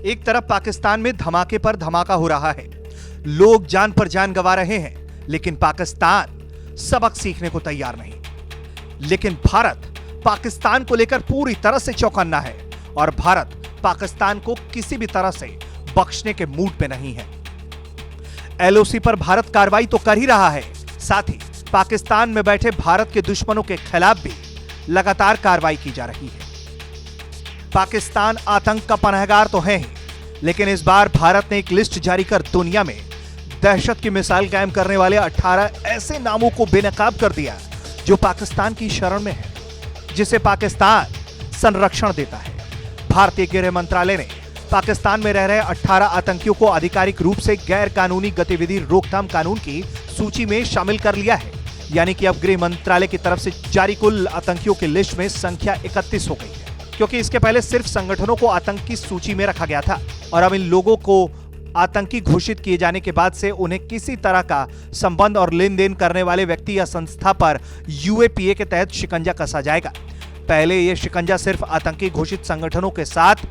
एक तरफ पाकिस्तान में धमाके पर धमाका हो रहा है, लोग जान पर जान गंवा रहे हैं, लेकिन पाकिस्तान सबक सीखने को तैयार नहीं। लेकिन भारत पाकिस्तान को लेकर पूरी तरह से चौकन्ना है और भारत पाकिस्तान को किसी भी तरह से बख्शने के मूड पे नहीं है। एलओसी पर भारत कार्रवाई तो कर ही रहा है, साथ ही पाकिस्तान में बैठे भारत के दुश्मनों के खिलाफ भी लगातार कार्रवाई की जा रही है। पाकिस्तान आतंक का पनाहगार तो है ही, लेकिन इस बार भारत ने एक लिस्ट जारी कर दुनिया में दहशत की मिसाल कायम करने वाले 18 ऐसे नामों को बेनकाब कर दिया जो पाकिस्तान की शरण में है, जिसे पाकिस्तान संरक्षण देता है। भारतीय गृह मंत्रालय ने पाकिस्तान में रह रहे 18 आतंकियों को आधिकारिक रूप से गैर कानूनी गतिविधि रोकथाम कानून की सूची में शामिल कर लिया है। यानी कि अब गृह मंत्रालय की तरफ से जारी कुल आतंकियों की लिस्ट में संख्या 31 हो गई है, क्योंकि इसके पहले सिर्फ संगठनों को आतंक की सूची में रखा गया था और अब इन लोगों को आतंकी घोषित किए जाने के बाद से उन्हें किसी तरह का संबंध और लेन देन करने वाले व्यक्ति या संस्था पर यूएपीए के तहत शिकंजा कसा जाएगा। पहले यह शिकंजा सिर्फ आतंकी घोषित संगठनों के साथ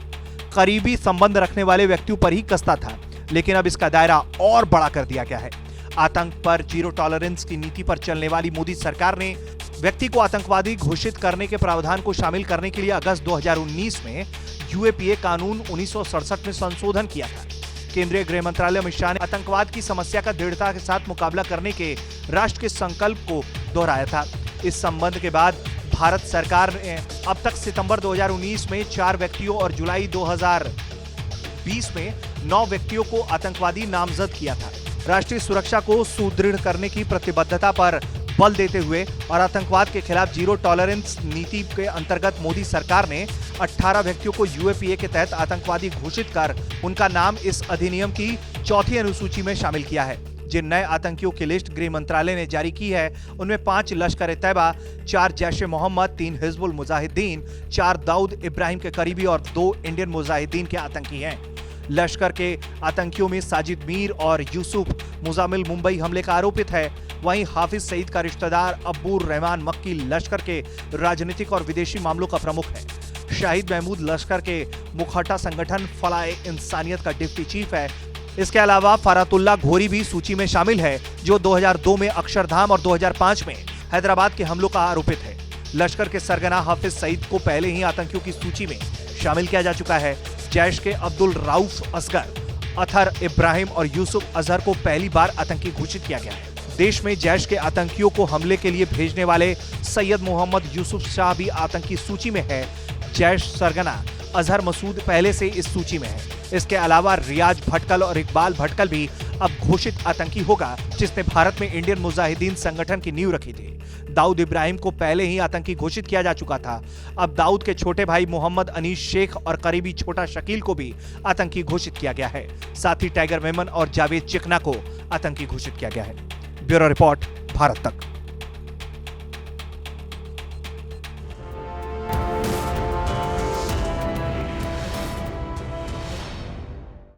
करीबी संबंध रखने वाले व्यक्तियों पर ही कसता था, लेकिन अब इसका दायरा और बड़ा कर दिया गया है। आतंक पर जीरो टॉलरेंस की नीति पर चलने वाली मोदी सरकार ने व्यक्ति को आतंकवादी घोषित करने के प्रावधान को शामिल करने के लिए अगस्त 2019 में यूएपीए कानून 1967 में संशोधन किया था। केंद्रीय गृह मंत्रालय अमित शाह ने आतंकवाद की समस्या का दृढ़ता के साथ मुकाबला करने के राष्ट्र के संकल्प को दोहराया था। इस संबंध के बाद भारत सरकार ने अब तक सितंबर 2019 में 4 व्यक्तियों और जुलाई 2020 में 9 व्यक्तियों को आतंकवादी नामजद किया था। राष्ट्रीय सुरक्षा को सुदृढ़ करने की प्रतिबद्धता पर बल देते हुए और आतंकवाद के खिलाफ जीरो टॉलरेंस नीति के अंतर्गत मोदी सरकार ने 18 व्यक्तियों को यूएपीए के तहत आतंकवादी घोषित कर उनका नाम इस अधिनियम की 4थी अनुसूची में शामिल किया है। जिन नए आतंकियों की लिस्ट गृह मंत्रालय ने जारी की है, उनमें 5 लश्कर-ए-तैयबा, 4 जैश-ए-मोहम्मद, 3 हिजबुल मुजाहिदीन, 4 दाऊद इब्राहिम के करीबी और 2 इंडियन मुजाहिदीन के आतंकी हैं। लश्कर के आतंकियों में साजिद मीर और यूसुफ मुजामिल मुंबई हमले का आरोपित है। वहीं हाफिज सईद का रिश्तेदार अब्बुर रहमान मक्की लश्कर के राजनीतिक और विदेशी मामलों का प्रमुख है। शाहिद महमूद लश्कर के मुखौटा संगठन फलाए इंसानियत का डिप्टी चीफ है। इसके अलावा फरातुल्ला घोरी भी सूची में शामिल है, जो 2002 में अक्षरधाम और 2005 में हैदराबाद के हमलों का आरोपित है। लश्कर के सरगना हाफिज सईद को पहले ही आतंकियों की सूची में शामिल किया जा चुका है। जैश के अब्दुल राउफ असगर, अथर इब्राहिम और यूसुफ अजहर को पहली बार आतंकी घोषित किया गया है। देश में जैश के आतंकियों को हमले के लिए भेजने वाले सैयद मोहम्मद यूसुफ शाह भी आतंकी सूची में है। जैश सरगना अजहर मसूद पहले से इस सूची में है। इसके अलावा रियाज भटकल और इकबाल भटकल भी अब घोषित आतंकी होगा, जिसने भारत में इंडियन मुजाहिदीन संगठन की नींव रखी थी। दाऊद इब्राहिम को पहले ही आतंकी घोषित किया जा चुका था। अब दाऊद के छोटे भाई मोहम्मद अनीस शेख और करीबी छोटा शकील को भी आतंकी घोषित किया गया है। साथ ही टाइगर मेमन और जावेद चिकना को आतंकी घोषित किया गया है। ब्यूरो रिपोर्ट, भारत तक।